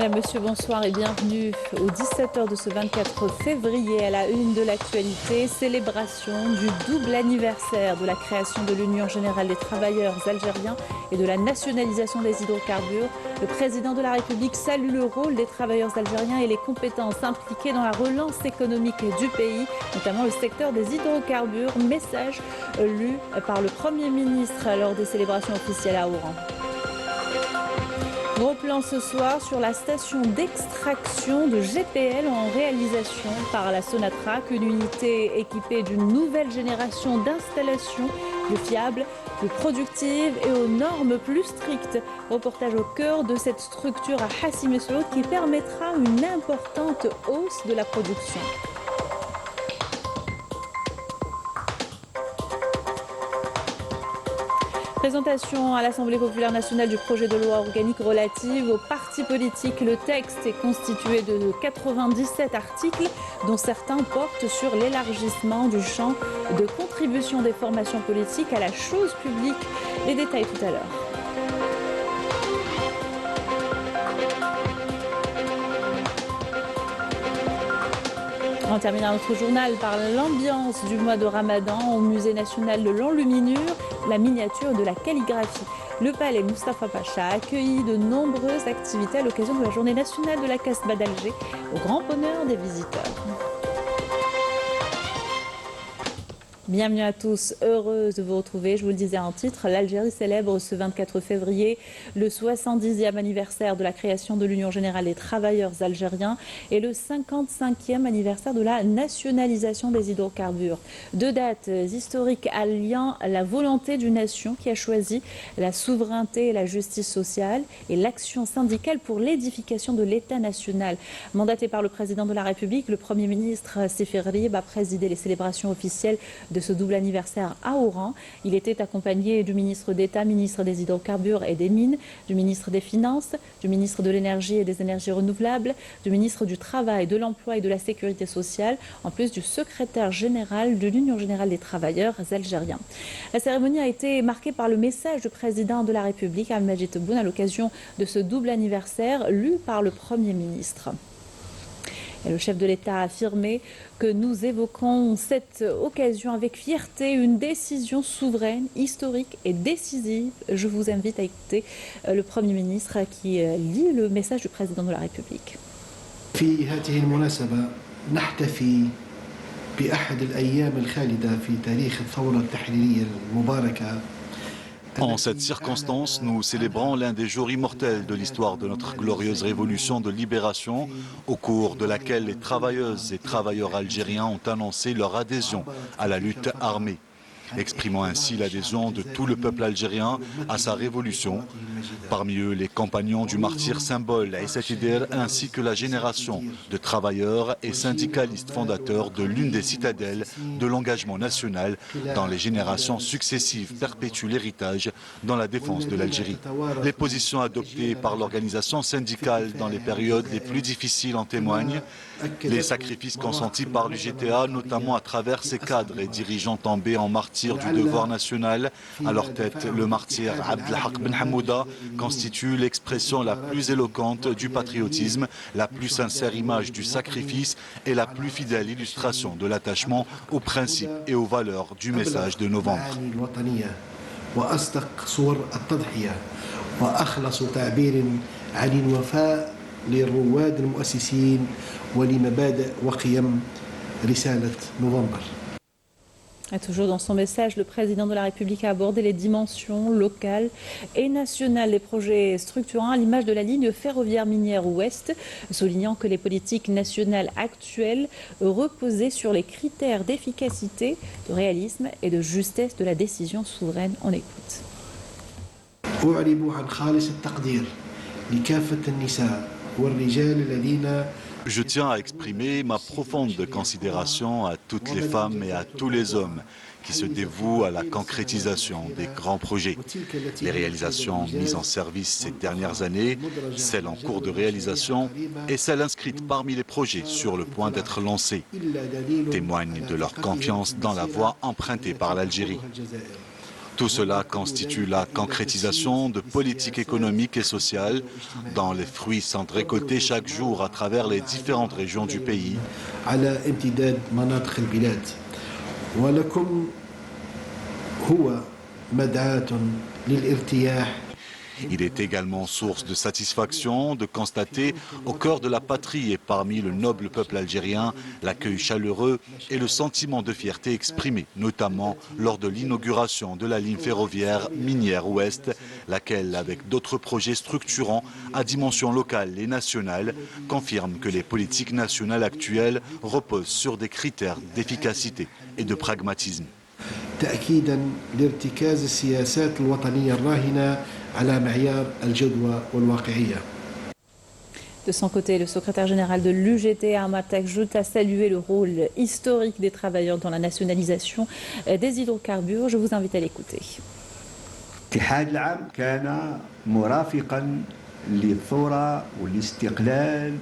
Mesdames, Messieurs, bonsoir et bienvenue au 17h de ce 24 février à la une de l'actualité. Célébration du double anniversaire de la création de l'Union générale des travailleurs algériens et de la nationalisation des hydrocarbures. Le président de la République salue le rôle des travailleurs algériens et les compétences impliquées dans la relance économique du pays, notamment le secteur des hydrocarbures. Message lu par le Premier ministre lors des célébrations officielles à Oran. Gros plan ce soir sur la station d'extraction de GPL en réalisation par la Sonatrach, une unité équipée d'une nouvelle génération d'installations plus fiables, plus productives et aux normes plus strictes. Reportage au cœur de cette structure à Hassi Messoud qui permettra une importante hausse de la production. Présentation à l'Assemblée populaire nationale du projet de loi organique relative aux partis politiques. Le texte est constitué de 97 articles, dont certains portent sur l'élargissement du champ de contribution des formations politiques à la chose publique. Les détails tout à l'heure. On termine notre journal par l'ambiance du mois de Ramadan au musée national de l'enluminure, la miniature de la calligraphie. Le palais Moustapha Pacha a accueilli de nombreuses activités à l'occasion de la journée nationale de la Casbah d'Alger, au grand bonheur des visiteurs. Bienvenue à tous, heureuse de vous retrouver. Je vous le disais en titre, l'Algérie célèbre ce 24 février le 70e anniversaire de la création de l'Union générale des travailleurs algériens et le 55e anniversaire de la nationalisation des hydrocarbures. Deux dates historiques alliant la volonté d'une nation qui a choisi la souveraineté et la justice sociale et l'action syndicale pour l'édification de l'État national. Mandaté par le président de la République, le Premier ministre Sifir Rib a présidé les célébrations officielles de ce double anniversaire à Oran. Il était accompagné du ministre d'État, ministre des Hydrocarbures et des Mines, du ministre des Finances, du ministre de l'Énergie et des Énergies Renouvelables, du ministre du Travail, de l'Emploi et de la Sécurité sociale, en plus du secrétaire général de l'Union générale des travailleurs algériens. La cérémonie a été marquée par le message du président de la République, Abdelmadjid Tebboune, à l'occasion de ce double anniversaire, lu par le Premier ministre. Et le chef de l'État a affirmé que nous évoquons cette occasion avec fierté, une décision souveraine, historique et décisive. Je vous invite à écouter le Premier ministre qui lit le message du président de la République. في هذه المناسبة نحتفي بأحد الأيام الخالدة في تاريخ الثورة التحريرية المباركة. En cette circonstance, nous célébrons l'un des jours immortels de l'histoire de notre glorieuse révolution de libération, au cours de laquelle les travailleuses et travailleurs algériens ont annoncé leur adhésion à la lutte armée, exprimant ainsi l'adhésion de tout le peuple algérien à sa révolution, parmi eux les compagnons du martyr symbole Aïssa Tider, ainsi que la génération de travailleurs et syndicalistes fondateurs de l'une des citadelles de l'engagement national dans les générations successives perpétuent l'héritage dans la défense de l'Algérie. Les positions adoptées par l'organisation syndicale dans les périodes les plus difficiles en témoignent. Les sacrifices consentis par l'UGTA, notamment à travers ses cadres et dirigeants tombés en martyrs du devoir national, à leur tête le martyr Abdelhak Ben Hamouda, constitue l'expression la plus éloquente du patriotisme, la plus sincère image du sacrifice et la plus fidèle illustration de l'attachement aux principes et aux valeurs du message de novembre. للرواد المؤسسين ولمبادئ وقيم رسالة نوفمبر. Toujours dans son message, le président de la République a abordé les dimensions locales et nationales des projets structurants à l'image de la ligne ferroviaire minière ouest, soulignant que les politiques nationales actuelles reposaient sur les critères d'efficacité, de réalisme et de justesse de la décision souveraine. On écoute. Je tiens à exprimer ma profonde considération à toutes les femmes et à tous les hommes qui se dévouent à la concrétisation des grands projets. Les réalisations mises en service ces dernières années, celles en cours de réalisation et celles inscrites parmi les projets sur le point d'être lancés, témoignent de leur confiance dans la voie empruntée par l'Algérie. Tout cela constitue la concrétisation de politiques économiques et sociales dont les fruits sont récoltés chaque jour à travers les différentes régions du pays. على امتداد مناطق البلاد ولكم هو مدعاة للارتياح. Il est également source de satisfaction de constater au cœur de la patrie et parmi le noble peuple algérien l'accueil chaleureux et le sentiment de fierté exprimé, notamment lors de l'inauguration de la ligne ferroviaire minière ouest, laquelle, avec d'autres projets structurants à dimension locale et nationale, confirme que les politiques nationales actuelles reposent sur des critères d'efficacité et de pragmatisme. تأكيدا لارتكاز السياسات الوطنية الراهنة على معيار الجدوى والواقعية. De son côté, le secrétaire général de l'UGT, Ahmad Takjout, a salué le rôle historique des travailleurs dans la nationalisation des hydrocarbures. Je vous invite à l'écouter. الاتحاد العام كان مرافقا للثورة والاستقلال.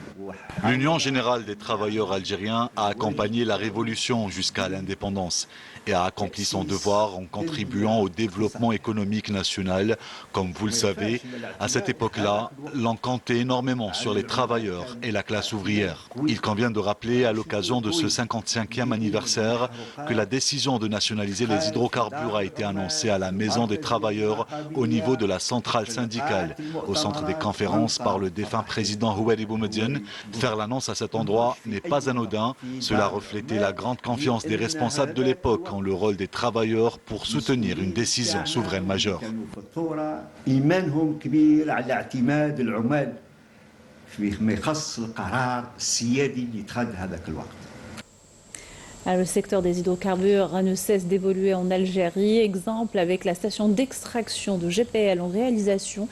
L'Union générale des travailleurs algériens a accompagné la révolution jusqu'à l'indépendance et a accompli son devoir en contribuant au développement économique national. Comme vous le savez, à cette époque-là, l'on comptait énormément sur les travailleurs et la classe ouvrière. Il convient de rappeler à l'occasion de ce 55e anniversaire que la décision de nationaliser les hydrocarbures a été annoncée à la Maison des travailleurs au niveau de la centrale syndicale, au centre des conférences par le défunt président Houari Boumediene. Faire l'annonce à cet endroit n'est pas anodin. Cela reflétait la grande confiance des responsables de l'époque en le rôle des travailleurs pour soutenir une décision souveraine majeure. Le secteur des hydrocarbures ne cesse d'évoluer en Algérie. Exemple avec la station d'extraction de GPL en réalisation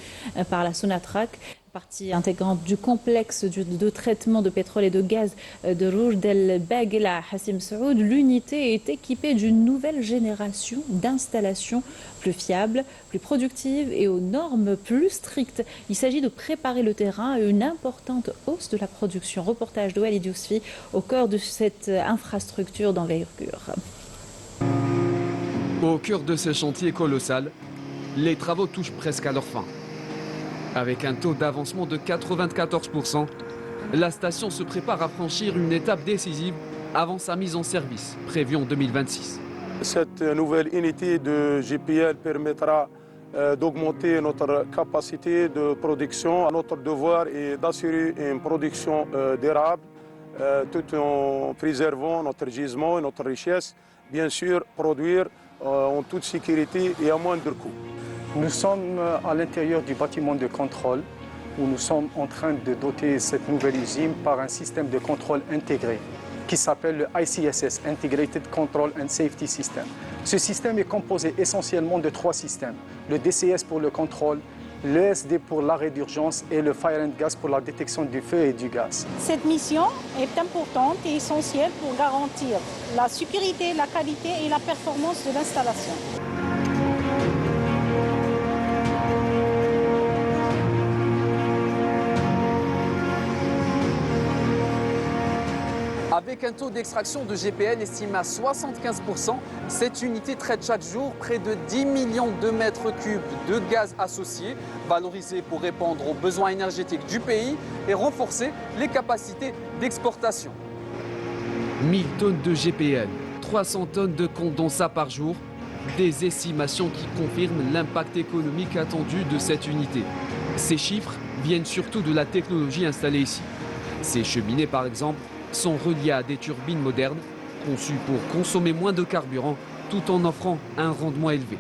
par la Sonatrach, partie intégrante du complexe de traitement de pétrole et de gaz de Rouge del Baghla Hassim Saoud. L'unité est équipée d'une nouvelle génération d'installations plus fiables, plus productives et aux normes plus strictes. Il s'agit de préparer le terrain à une importante hausse de la production. Reportage de Walid Yousfi au cœur de cette infrastructure d'envergure. Au cœur de ce chantier colossal, les travaux touchent presque à leur fin. Avec un taux d'avancement de 94%, la station se prépare à franchir une étape décisive avant sa mise en service, prévue en 2026. Cette nouvelle unité de GPL permettra d'augmenter notre capacité de production. Notre devoir est d'assurer une production durable, tout en préservant notre gisement et notre richesse. Bien sûr, produire en toute sécurité et à moindre coût. Nous sommes à l'intérieur du bâtiment de contrôle où nous sommes en train de doter cette nouvelle usine par un système de contrôle intégré qui s'appelle le ICSS, Integrated Control and Safety System. Ce système est composé essentiellement de 3 systèmes. Le DCS pour le contrôle, l'ESD pour l'arrêt d'urgence et le Fire and Gas pour la détection du feu et du gaz. Cette mission est importante et essentielle pour garantir la sécurité, la qualité et la performance de l'installation. Avec un taux d'extraction de GPL estimé à 75%, cette unité traite chaque jour près de 10 millions de mètres cubes de gaz associé, valorisé pour répondre aux besoins énergétiques du pays et renforcer les capacités d'exportation. 1000 tonnes de GPL, 300 tonnes de condensat par jour, des estimations qui confirment l'impact économique attendu de cette unité. Ces chiffres viennent surtout de la technologie installée ici. Ces cheminées, par exemple, sont reliés à des turbines modernes, conçues pour consommer moins de carburant tout en offrant un rendement élevé.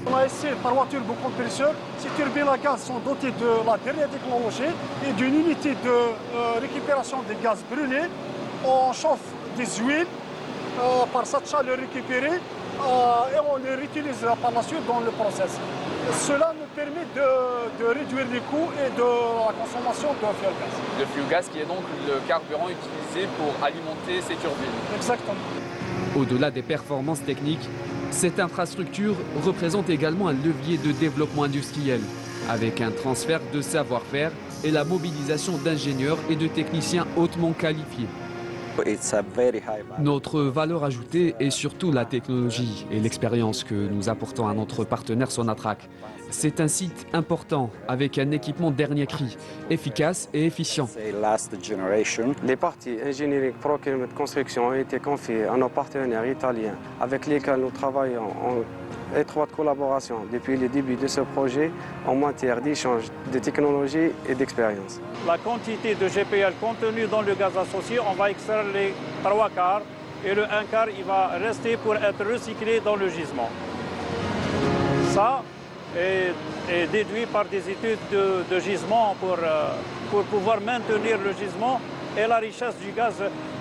On a ici 3 turbocompresseurs. Ces turbines à gaz sont dotées de la dernière technologie et d'une unité de récupération des gaz brûlés. On chauffe des huiles par cette chaleur récupérée et on les réutilise par la suite dans le process. Cela nous permet de réduire les coûts et de la consommation de fuel gaz. Le fuel gaz qui est donc le carburant utilisé pour alimenter ces turbines. Exactement. Au-delà des performances techniques, cette infrastructure représente également un levier de développement industriel, avec un transfert de savoir-faire et la mobilisation d'ingénieurs et de techniciens hautement qualifiés. Notre valeur ajoutée est surtout la technologie et l'expérience que nous apportons à notre partenaire Sonatrach. C'est un site important avec un équipement dernier cri, efficace et efficient. Les parties ingénierie, procurement, construction ont été confiées à nos partenaires italiens avec lesquels nous travaillons en étroite collaboration depuis le début de ce projet en matière d'échange de technologies et d'expérience. La quantité de GPL contenue dans le gaz associé, on va extraire les 3 quarts et le 1 quart, il va rester pour être recyclé dans le gisement. Ça est déduit par des études de gisement pour pouvoir maintenir le gisement et la richesse du gaz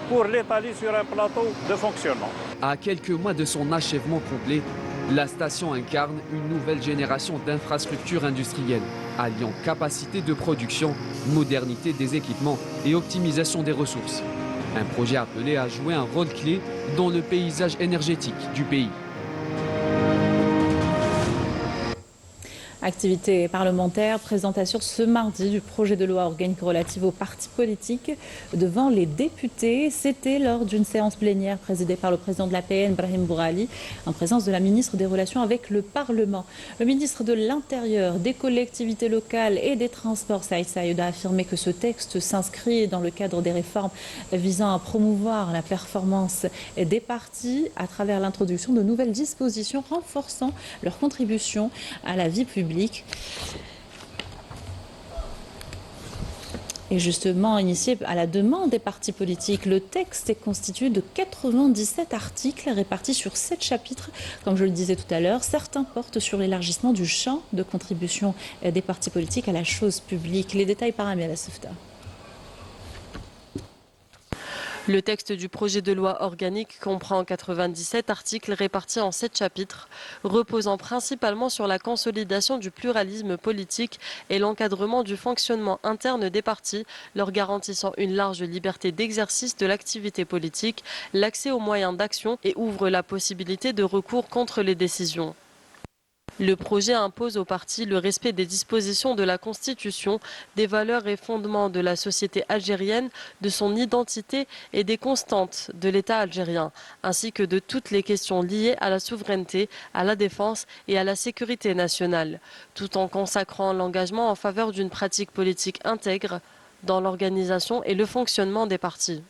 pour l'étaler sur un plateau de fonctionnement. À quelques mois de son achèvement complet, la station incarne une nouvelle génération d'infrastructures industrielles, alliant capacité de production, modernité des équipements et optimisation des ressources. Un projet appelé à jouer un rôle clé dans le paysage énergétique du pays. Activité parlementaire, présentation ce mardi du projet de loi organique relative aux partis politiques devant les députés. C'était lors d'une séance plénière présidée par le président de l'APN, Brahim Bourali, en présence de la ministre des Relations avec le Parlement. Le ministre de l'Intérieur, des collectivités locales et des Transports, Saïd Saïd, a affirmé que ce texte s'inscrit dans le cadre des réformes visant à promouvoir la performance des partis à travers l'introduction de nouvelles dispositions renforçant leur contribution à la vie publique. Et justement, initié à la demande des partis politiques, le texte est constitué de 97 articles répartis sur 7 chapitres. Comme je le disais tout à l'heure, certains portent sur l'élargissement du champ de contribution des partis politiques à la chose publique. Les détails par Amia Sefta. Le texte du projet de loi organique comprend 97 articles répartis en 7 chapitres, reposant principalement sur la consolidation du pluralisme politique et l'encadrement du fonctionnement interne des partis, leur garantissant une large liberté d'exercice de l'activité politique, l'accès aux moyens d'action et ouvre la possibilité de recours contre les décisions. Le projet impose aux partis le respect des dispositions de la Constitution, des valeurs et fondements de la société algérienne, de son identité et des constantes de l'État algérien, ainsi que de toutes les questions liées à la souveraineté, à la défense et à la sécurité nationale, tout en consacrant l'engagement en faveur d'une pratique politique intègre dans l'organisation et le fonctionnement des partis.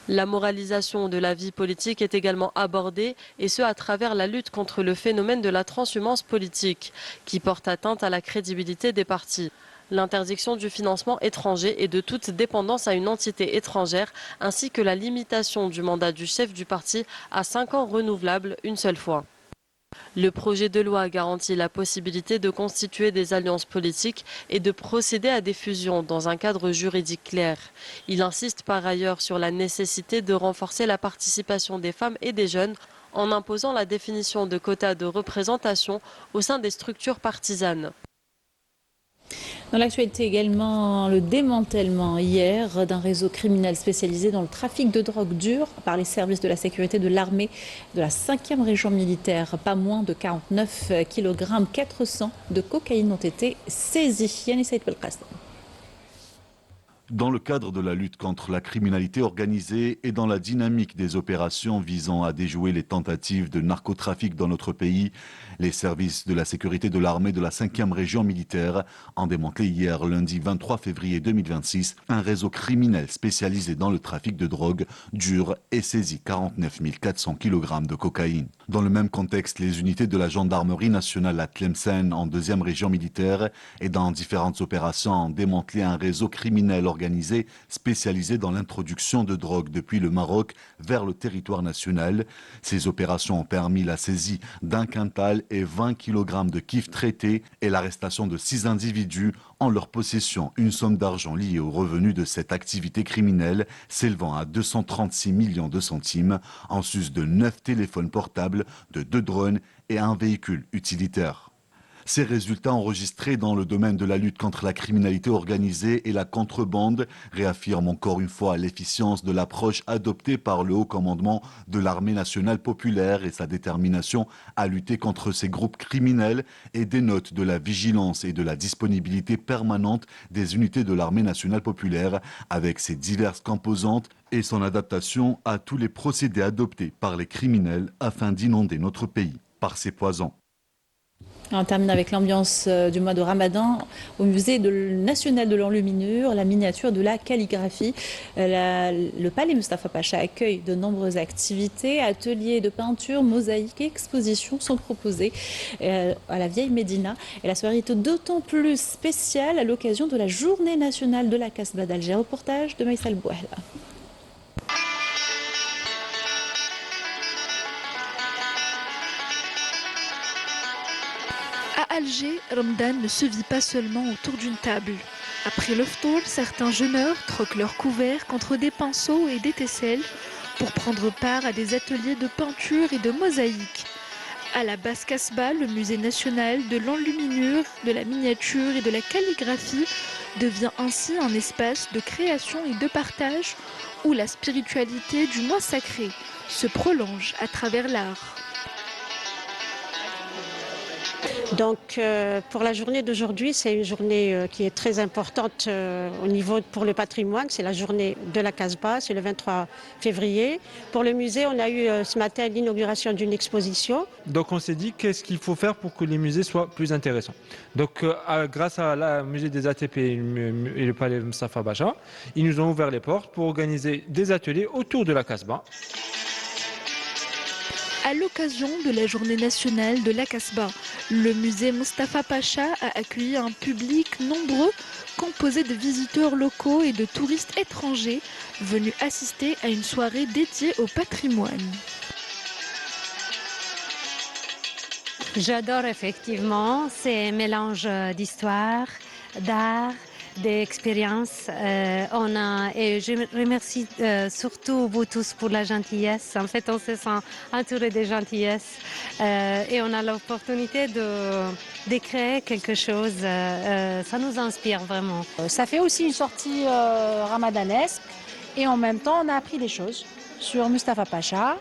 La moralisation de la vie politique est également abordée, et ce à travers la lutte contre le phénomène de la transhumance politique, qui porte atteinte à la crédibilité des partis. L'interdiction du financement étranger et de toute dépendance à une entité étrangère, ainsi que la limitation du mandat du chef du parti à 5 ans renouvelables une seule fois. Le projet de loi garantit la possibilité de constituer des alliances politiques et de procéder à des fusions dans un cadre juridique clair. Il insiste par ailleurs sur la nécessité de renforcer la participation des femmes et des jeunes en imposant la définition de quotas de représentation au sein des structures partisanes. Dans l'actualité également, le démantèlement hier d'un réseau criminel spécialisé dans le trafic de drogue dure par les services de la sécurité de l'armée de la 5e région militaire. Pas moins de 49 kg 400 de cocaïne ont été saisis. Yannis Saïd Belkacem. Dans le cadre de la lutte contre la criminalité organisée et dans la dynamique des opérations visant à déjouer les tentatives de narcotrafic dans notre pays, les services de la sécurité de l'armée de la 5e région militaire ont démantelé hier, lundi 23 février 2026, un réseau criminel spécialisé dans le trafic de drogue dure et saisi 49 400 kg de cocaïne. Dans le même contexte, les unités de la gendarmerie nationale à Tlemcen, en 2e région militaire, et dans différentes opérations ont démantelé un réseau criminel organisé spécialisé dans l'introduction de drogue depuis le Maroc vers le territoire national. Ces opérations ont permis la saisie d'un quintal et 20 kg de kiff traités et l'arrestation de 6 individus en leur possession une somme d'argent liée aux revenus de cette activité criminelle s'élevant à 236 millions de centimes, en sus de 9 téléphones portables, de 2 drones et un véhicule utilitaire. Ces résultats enregistrés dans le domaine de la lutte contre la criminalité organisée et la contrebande réaffirment encore une fois l'efficience de l'approche adoptée par le haut commandement de l'armée nationale populaire et sa détermination à lutter contre ces groupes criminels et dénotent de la vigilance et de la disponibilité permanente des unités de l'armée nationale populaire avec ses diverses composantes et son adaptation à tous les procédés adoptés par les criminels afin d'inonder notre pays par ces poisons. On termine avec l'ambiance du mois de Ramadan au musée national de l'enluminure, la miniature de la calligraphie. Le palais Mustapha Pacha accueille de nombreuses activités, ateliers de peinture, mosaïques et expositions sont proposés à la vieille Médina. Et la soirée est d'autant plus spéciale à l'occasion de la journée nationale de la Casbah d'Alger. Reportage de Maïsal Bouahla. À Alger, Ramadan ne se vit pas seulement autour d'une table. Après le ftour, certains jeûneurs troquent leurs couverts contre des pinceaux et des tesselles pour prendre part à des ateliers de peinture et de mosaïque. À la Basse Casbah, le musée national de l'enluminure, de la miniature et de la calligraphie devient ainsi un espace de création et de partage où la spiritualité du mois sacré se prolonge à travers l'art. Donc pour la journée d'aujourd'hui, c'est une journée qui est très importante au niveau pour le patrimoine. C'est la journée de la Casbah, c'est le 23 février. Pour le musée, on a eu ce matin l'inauguration d'une exposition. Donc on s'est dit qu'est-ce qu'il faut faire pour que les musées soient plus intéressants. Donc grâce à la musée des ATP et le palais Mustapha Pacha, ils nous ont ouvert les portes pour organiser des ateliers autour de la Casbah. À l'occasion de la journée nationale de la Casbah, le musée Mustapha Pacha a accueilli un public nombreux composé de visiteurs locaux et de touristes étrangers venus assister à une soirée dédiée au patrimoine. J'adore effectivement ces mélanges d'histoire, d'art, d'expérience. Et je remercie surtout vous tous pour la gentillesse. En fait, on se sent entouré de gentillesse et on a l'opportunité de créer quelque chose. Ça nous inspire vraiment. Ça fait aussi une sortie ramadanesque et en même temps, on a appris des choses sur Mustapha Pacha.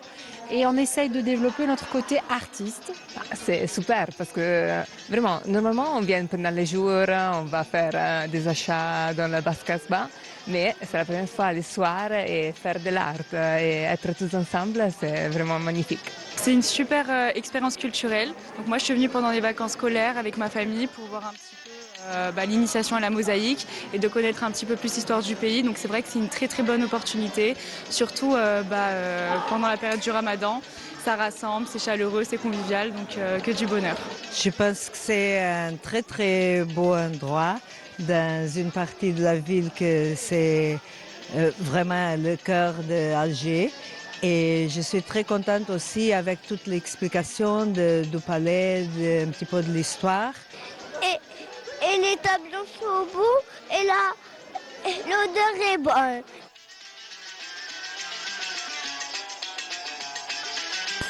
Et on essaye de développer notre côté artiste. C'est super parce que vraiment, normalement, on vient pendant les jours, on va faire des achats dans la Basse Casbah, mais c'est la première fois le soir et faire de l'art et être tous ensemble, c'est vraiment magnifique. C'est une super expérience culturelle. Donc moi, je suis venue pendant les vacances scolaires avec ma famille pour voir un petit peu l'initiation à la mosaïque et de connaître un petit peu plus l'histoire du pays. Donc c'est vrai que c'est une très très bonne opportunité, surtout pendant la période du Ramadan. Ça rassemble, c'est chaleureux, c'est convivial, donc que du bonheur. Je pense que c'est un très très beau endroit dans une partie de la ville que c'est vraiment le cœur d'Alger. Et je suis très contente aussi avec toute l'explication du palais, un petit peu de l'histoire. Et les tableaux sont beaux et l'odeur est bonne.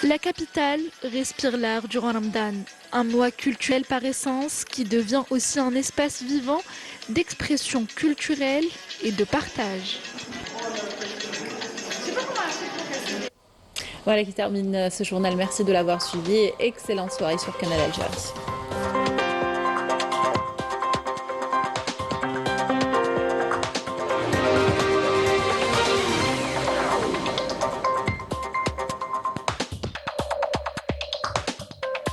La capitale respire l'art durant Ramadan, un mois culturel par essence qui devient aussi un espace vivant d'expression culturelle et de partage. Voilà qui termine ce journal. Merci de l'avoir suivi et excellente soirée sur Canal Algérie.